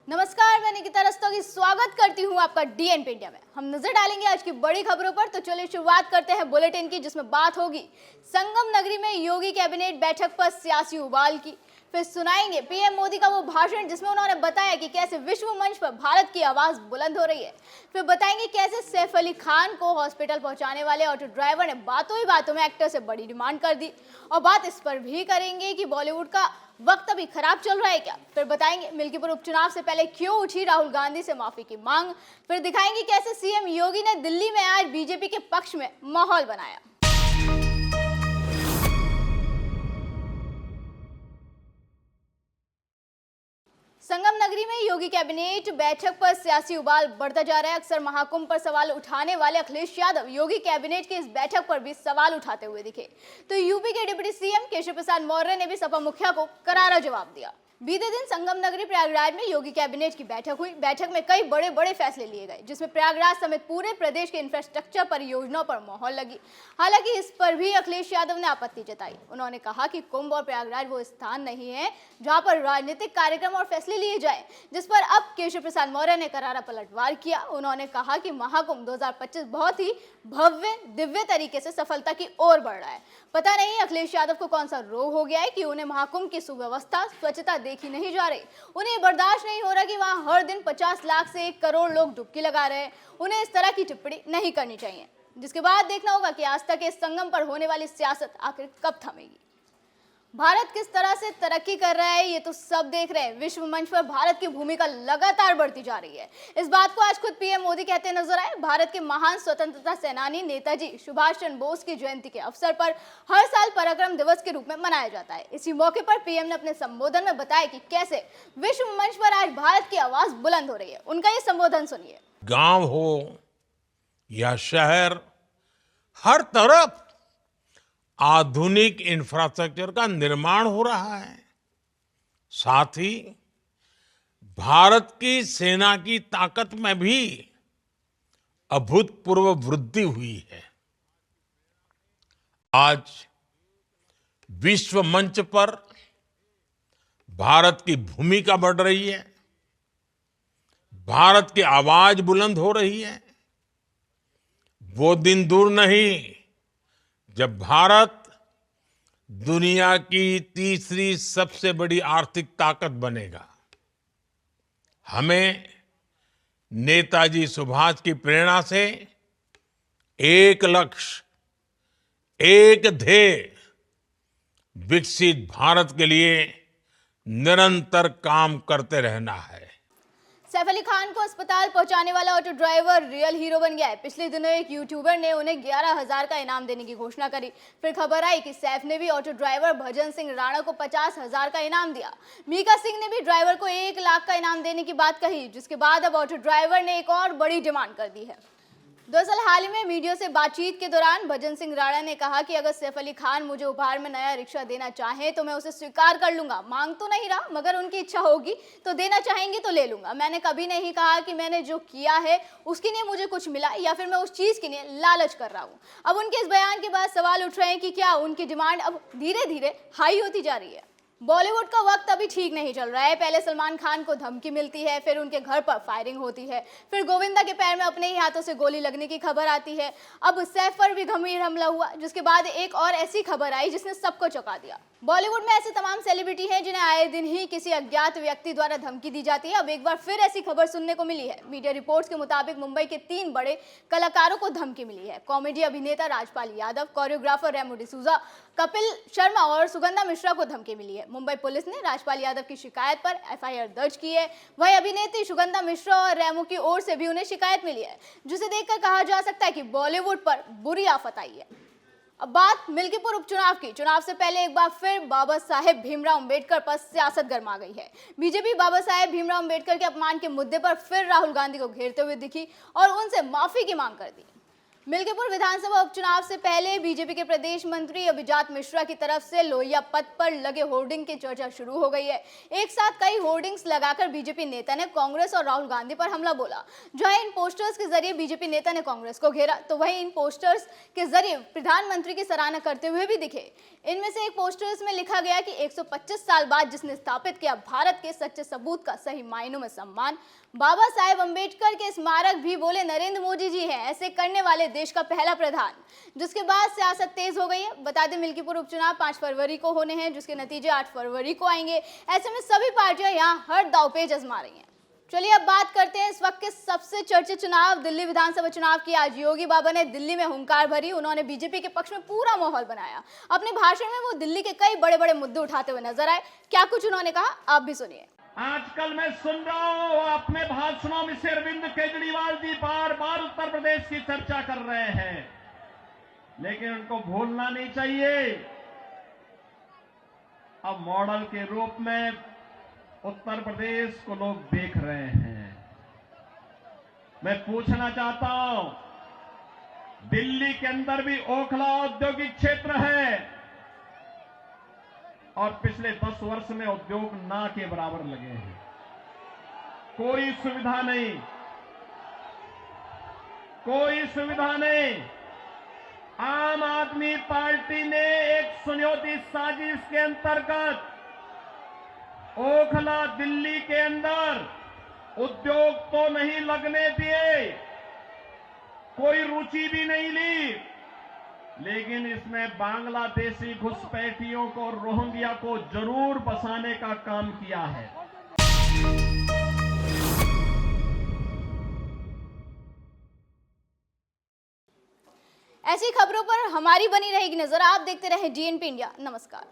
नमस्कार, मैं निकिता रस्तोगी स्वागत करती हूँ आपका डीएनपी इंडिया में। हम नजर डालेंगे आज की बड़ी खबरों पर। तो चलिए शुरुआत करते हैं बुलेटिन की, जिसमें बात होगी संगम नगरी में योगी कैबिनेट बैठक पर सियासी उबाल की। फिर सुनाएंगे पीएम मोदी का वो भाषण जिसमें उन्होंने बताया कि कैसे विश्व मंच पर भारत की आवाज बुलंद हो रही है। फिर बताएंगे कैसे सैफ अली खान को हॉस्पिटल पहुंचाने वाले ऑटो ड्राइवर ने बातों ही बातों में एक्टर से बड़ी डिमांड कर दी। और बात इस पर भी करेंगे कि बॉलीवुड का वक्त अभी खराब चल रहा है क्या। फिर बताएंगे मिल्कीपुर उपचुनाव से पहले क्यों उठी राहुल गांधी से माफी की मांग। फिर दिखाएंगे कैसे सीएम योगी ने दिल्ली में आज बीजेपी के पक्ष में माहौल बनाया। संगम नगरी में योगी कैबिनेट बैठक पर सियासी उबाल बढ़ता जा रहा है। अक्सर महाकुंभ पर सवाल उठाने वाले अखिलेश यादव योगी कैबिनेट की इस बैठक पर भी सवाल उठाते हुए दिखे। तो यूपी के डिप्टी सीएम केशव प्रसाद मौर्य ने भी सपा मुखिया को करारा जवाब दिया। बीते दिन संगम नगरी प्रयागराज में योगी कैबिनेट की बैठक हुई। बैठक में कई बड़े बड़े फैसले लिए गए, जिसमें प्रयागराज समेत पूरे प्रदेश के इंफ्रास्ट्रक्चर परियोजनाओं पर मोहर लगी। हालांकि इस पर भी अखिलेश यादव ने आपत्ति जताई। उन्होंने कहा कि कुंभ और प्रयागराज वो स्थान नहीं है जहां पर राजनीतिक कार्यक्रम और फैसले लिए जाए, जिस पर अब केशव प्रसाद मौर्य ने करारा पलटवार किया। उन्होंने कहा कि महाकुंभ 2025 बहुत ही भव्य दिव्य तरीके से सफलता की ओर बढ़ रहा है। पता नहीं अखिलेश यादव को कौन सा रोग हो गया है कि उन्हें महाकुंभ की सुव्यवस्था स्वच्छता देखी नहीं जा रही। उन्हें बर्दाश्त नहीं हो रहा कि वहां हर दिन 50 लाख से 1 करोड़ लोग डुबकी लगा रहे हैं। उन्हें इस तरह की टिप्पणी नहीं करनी चाहिए। जिसके बाद देखना होगा कि आज तक इस संगम पर होने वाली सियासत आखिर कब थमेगी। भारत किस तरह से तरक्की कर रहा है ये तो सब देख रहे हैं। विश्व मंच पर भारत की भूमिका लगातार बढ़ती जा रही है। इस बात को आज खुद पीएम मोदी कहते नजर आए। भारत के महान स्वतंत्रता सेनानी नेताजी सुभाष चंद्र बोस की जयंती के अवसर पर हर साल पराक्रम दिवस के रूप में मनाया जाता है। इसी मौके पर पीएम ने अपने संबोधन में बताया कि कैसे विश्व मंच पर आज भारत की आवाज बुलंद हो रही है। उनका ये संबोधन सुनिए। गांव हो या शहर, हर तरफ आधुनिक इंफ्रास्ट्रक्चर का निर्माण हो रहा है। साथ ही भारत की सेना की ताकत में भी अभूतपूर्व वृद्धि हुई है। आज विश्व मंच पर भारत की भूमिका बढ़ रही है, भारत की आवाज बुलंद हो रही है। वो दिन दूर नहीं जब भारत दुनिया की तीसरी सबसे बड़ी आर्थिक ताकत बनेगा। हमें नेताजी सुभाष की प्रेरणा से एक लक्ष्य, एक ध्येय, विकसित भारत के लिए निरंतर काम करते रहना है। सैफ अली खान को अस्पताल पहुंचाने वाला ऑटो ड्राइवर रियल हीरो बन गया है। पिछले दिनों एक यूट्यूबर ने उन्हें 11,000 का इनाम देने की घोषणा करी। फिर खबर आई कि सैफ ने भी ऑटो ड्राइवर भजन सिंह राणा को 50,000 का इनाम दिया। मीका सिंह ने भी ड्राइवर को 1 लाख का इनाम देने की बात कही, जिसके बाद अब ऑटो ड्राइवर ने एक और बड़ी डिमांड कर दी है। दरअसल हाल ही में मीडिया से बातचीत के दौरान भजन सिंह राणा ने कहा कि अगर सैफ अली खान मुझे उपहार में नया रिक्शा देना चाहे तो मैं उसे स्वीकार कर लूंगा। मांग तो नहीं रहा, मगर उनकी इच्छा होगी तो देना चाहेंगे तो ले लूंगा। मैंने कभी नहीं कहा कि मैंने जो किया है उसके लिए मुझे कुछ मिला या फिर मैं उस चीज के लिए लालच कर रहा हूँ। अब उनके इस बयान के बाद सवाल उठ रहे हैं कि क्या उनकी डिमांड अब धीरे धीरे हाई होती जा रही है। बॉलीवुड का वक्त अभी ठीक नहीं चल रहा है। पहले सलमान खान को धमकी मिलती है, फिर उनके घर पर फायरिंग होती है, फिर गोविंदा के पैर में अपने ही हाथों से गोली लगने की खबर आती है। अब सैफ पर भी गंभीर हमला हुआ, जिसके बाद एक और ऐसी खबर आई जिसने सबको चौंका दिया। बॉलीवुड में ऐसे तमाम सेलिब्रिटी हैं जिन्हें आए दिन ही किसी अज्ञात व्यक्ति द्वारा धमकी दी जाती है। अब एक बार फिर ऐसी खबर सुनने को मिली है। मीडिया रिपोर्ट्स के मुताबिक मुंबई के 3 बड़े कलाकारों को धमकी मिली है। कॉमेडी अभिनेता राजपाल यादव, कोरियोग्राफर रेमो डिसूजा, कपिल शर्मा और सुगंधा मिश्रा को धमकी मिली है। मुंबई पुलिस ने राजपाल यादव की शिकायत पर एफआईआर दर्ज की है। वहीं अभिनेत्री सुगंधा मिश्रा और रेमो की ओर से भी उन्हें शिकायत मिली है, जिसे देखकर कहा जा सकता है कि बॉलीवुड पर बुरी आफत आई है। अब बात मिल्कीपुर उपचुनाव की। चुनाव से पहले एक बार फिर बाबा साहेब भीमराव अंबेडकर पर सियासत गर्मा गई है। बीजेपी बाबा साहेब भीमराव अंबेडकर के अपमान के मुद्दे पर फिर राहुल गांधी को घेरते हुए दिखी और उनसे माफी की मांग कर दी। मिल्कीपुर विधानसभा उपचुनाव से पहले बीजेपी के प्रदेश मंत्री अभिजात मिश्रा की तरफ से लोहिया पथ पर लगे होर्डिंग की चर्चा शुरू हो गई है। एक साथ कई होर्डिंग्स लगाकर बीजेपी नेता ने कांग्रेस और राहुल गांधी पर हमला बोला। जहां इन पोस्टर्स के जरिए बीजेपी नेता ने कांग्रेस को घेरा, तो वहीं इन पोस्टर्स के जरिए प्रधानमंत्री की सराहना करते हुए भी दिखे। इनमें से एक पोस्टर्स में लिखा गया कि 125 साल बाद जिसने स्थापित किया भारत के सच्चे सबूत का सही मायनों में सम्मान, बाबा साहेब अंबेडकर के स्मारक भी बोले नरेंद्र मोदी जी हैं ऐसे करने वाले देश का पहला प्रधान। जिसके बाद सियासत तेज हो गई है। बता दें मिल्कीपुर उपचुनाव 5 फरवरी को होने हैं, जिसके नतीजे 8 फरवरी को आएंगे। ऐसे में सभी पार्टियां यहां हर दांवपेच आजमा रही हैं। चलिए अब बात करते हैं इस वक्त के सबसे चर्चित चुनाव दिल्ली विधानसभा चुनाव की। आज योगी बाबा ने दिल्ली में हुंकार भरी। उन्होंने बीजेपी के पक्ष में पूरा माहौल बनाया। अपने भाषण में वो दिल्ली के कई बड़े बड़े मुद्दे उठाते हुए नजर आए। क्या कुछ उन्होंने कहा, आप भी सुनिए। आजकल मैं सुन रहा हूं अपने भाषणों में से अरविंद केजरीवाल जी बार बार उत्तर प्रदेश की चर्चा कर रहे हैं, लेकिन उनको भूलना नहीं चाहिए अब मॉडल के रूप में उत्तर प्रदेश को लोग देख रहे हैं। मैं पूछना चाहता हूं, दिल्ली के अंदर भी ओखला औद्योगिक क्षेत्र है और पिछले 10 वर्ष में उद्योग ना के बराबर लगे हैं। कोई सुविधा नहीं, कोई सुविधा नहीं। आम आदमी पार्टी ने एक सुनियोजित साजिश के अंतर्गत ओखला दिल्ली के अंदर उद्योग तो नहीं लगने दिए, कोई रुचि भी नहीं ली, लेकिन इसमें बांग्लादेशी घुसपैठियों को, रोहिंग्या को जरूर बसाने का काम किया है। ऐसी खबरों पर हमारी बनी रहेगी नजर। आप देखते रहें DNP इंडिया। नमस्कार।